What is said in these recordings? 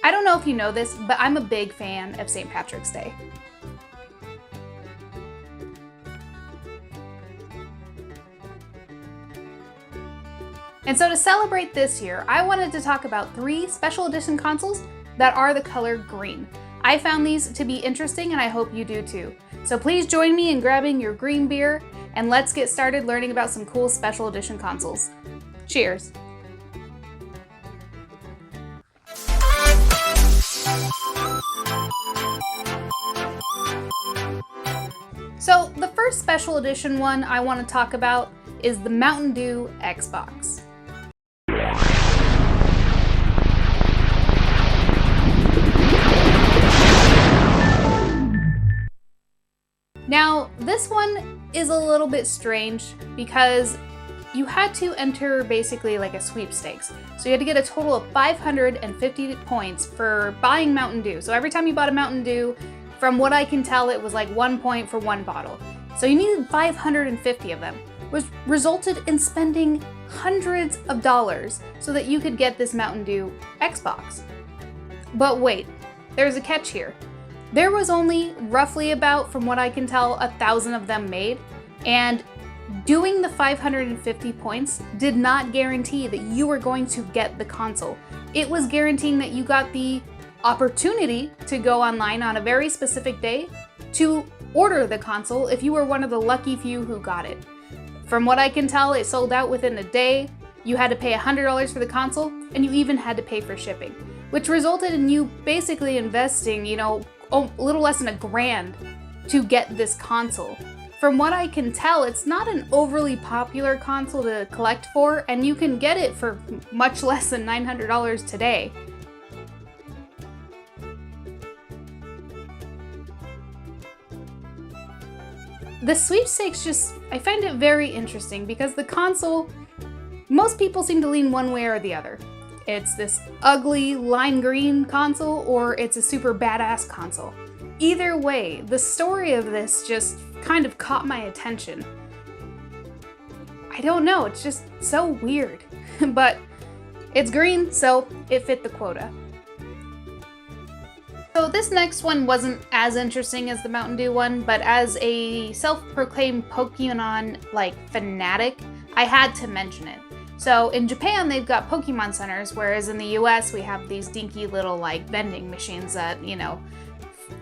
I don't know if you know this, but I'm a big fan of St. Patrick's Day. And so to celebrate this year, I wanted to talk about 3 special edition consoles that are the color green. I found these to be interesting and I hope you do too. So please join me in grabbing your green beer and let's get started learning about some cool special edition consoles. Cheers! So the first special edition one I want to talk about is the Mountain Dew Xbox. Now, this one is a little bit strange because you had to enter basically like a sweepstakes. So you had to get a total of 550 points for buying Mountain Dew. So every time you bought a Mountain Dew, from what I can tell, it was like 1 point for 1 bottle. So you needed 550 of them, which resulted in spending hundreds of dollars so that you could get this Mountain Dew Xbox. But wait, there's a catch here. There was only roughly about, from what I can tell, 1,000 of them made, and doing the 550 points did not guarantee that you were going to get the console. It was guaranteeing that you got the opportunity to go online on a very specific day to order the console if you were one of the lucky few who got it. From what I can tell, it sold out within a day. You had to pay $100 for the console, and you even had to pay for shipping, which resulted in you basically investing, a little less than $1,000 to get this console. From what I can tell, it's not an overly popular console to collect for, and you can get it for much less than $900 today. The sweepstakes I find it very interesting because the console, most people seem to lean one way or the other. It's this ugly lime green console or it's a super badass console. Either way, the story of this just kind of caught my attention. I don't know, it's just so weird. But it's green, so it fit the quota. So this next one wasn't as interesting as the Mountain Dew one, but as a self-proclaimed Pokemon fanatic, I had to mention it. So in Japan, they've got Pokemon centers, whereas in the US, we have these dinky little vending machines that,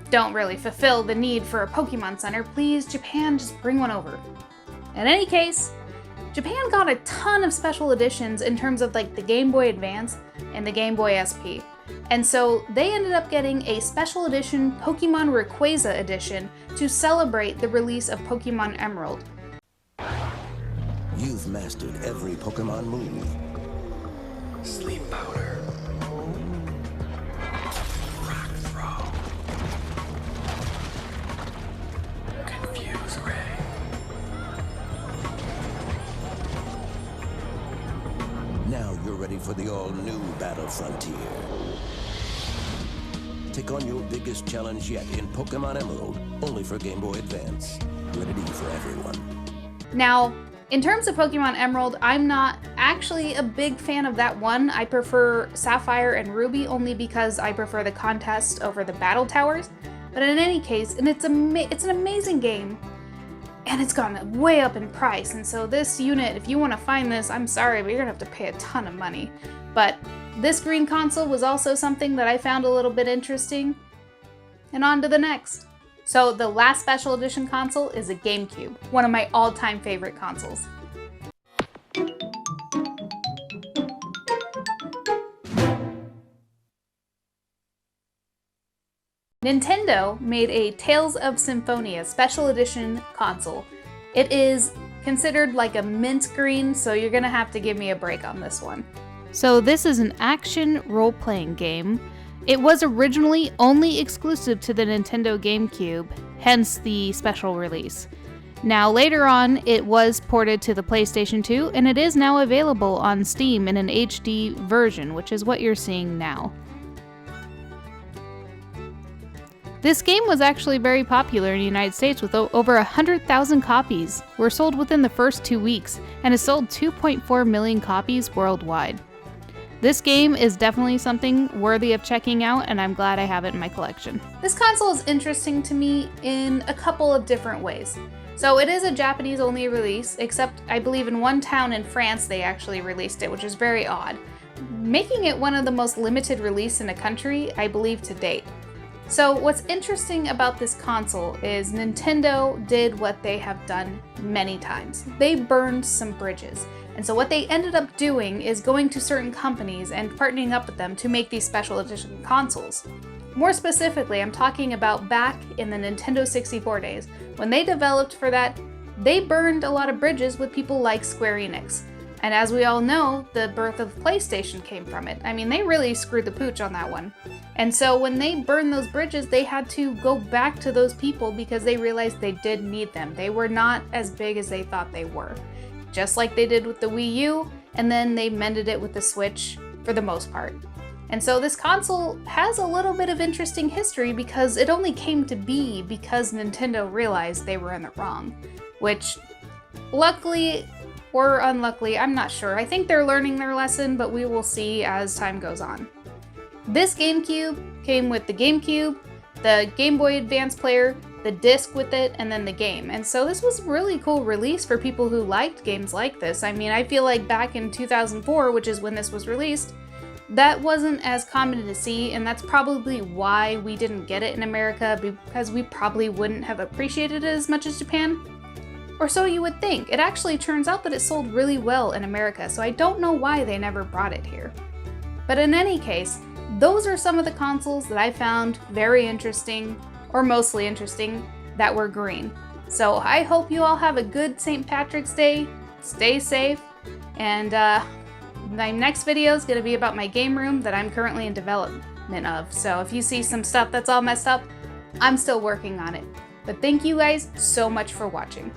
don't really fulfill the need for a Pokemon center. Please, Japan, just bring one over. In any case, Japan got a ton of special editions in terms of the Game Boy Advance and the Game Boy SP. And so they ended up getting a special edition Pokemon Rayquaza edition to celebrate the release of Pokemon Emerald. You've mastered every Pokemon move. Sleep powder. Rock throw. Confuse ray. Now you're ready for the all-new Battle Frontier. Take on your biggest challenge yet in Pokemon Emerald, only for Game Boy Advance. Rated E for everyone. Now, in terms of Pokemon Emerald, I'm not actually a big fan of that one. I prefer Sapphire and Ruby only because I prefer the contest over the battle towers. But in any case, it's an amazing game, and it's gone way up in price. And so this unit, if you want to find this, I'm sorry, but you're gonna have to pay a ton of money. But this green console was also something that I found a little bit interesting. And on to the next. So the last special edition console is a GameCube, one of my all-time favorite consoles. Nintendo made a Tales of Symphonia special edition console. It is considered like a mint green, so you're gonna have to give me a break on this one. So this is an action role-playing game. It was originally only exclusive to the Nintendo GameCube, hence the special release. Now later on, it was ported to the PlayStation 2, and it is now available on Steam in an HD version, which is what you're seeing now. This game was actually very popular in the United States, with over 100,000 copies were sold within the first 2 weeks, and has sold 2.4 million copies worldwide. This game is definitely something worthy of checking out, and I'm glad I have it in my collection. This console is interesting to me in a couple of different ways. So it is a Japanese-only release, except I believe in one town in France they actually released it, which is very odd, making it one of the most limited release in a country, I believe, to date. So what's interesting about this console is Nintendo did what they have done many times. They burned some bridges. And so what they ended up doing is going to certain companies and partnering up with them to make these special edition consoles. More specifically, I'm talking about back in the Nintendo 64 days. When they developed for that, they burned a lot of bridges with people like Square Enix. And as we all know, the birth of PlayStation came from it. I mean, they really screwed the pooch on that one. And so when they burned those bridges, they had to go back to those people because they realized they did need them. They were not as big as they thought they were. Just like they did with the Wii U, and then they mended it with the Switch for the most part. And so this console has a little bit of interesting history because it only came to be because Nintendo realized they were in the wrong. Which, luckily or unluckily, I'm not sure. I think they're learning their lesson, but we will see as time goes on. This GameCube came with the GameCube, the Game Boy Advance player, the disc with it, and then the game. And so this was a really cool release for people who liked games like this. I mean, I feel like back in 2004, which is when this was released, that wasn't as common to see, and that's probably why we didn't get it in America, because we probably wouldn't have appreciated it as much as Japan. Or so you would think. It actually turns out that it sold really well in America, so I don't know why they never brought it here. But in any case, those are some of the consoles that I found very interesting, or mostly interesting, that were green. So I hope you all have a good St. Patrick's Day, stay safe, and my next video is going to be about my game room that I'm currently in development of. So if you see some stuff that's all messed up, I'm still working on it. But thank you guys so much for watching.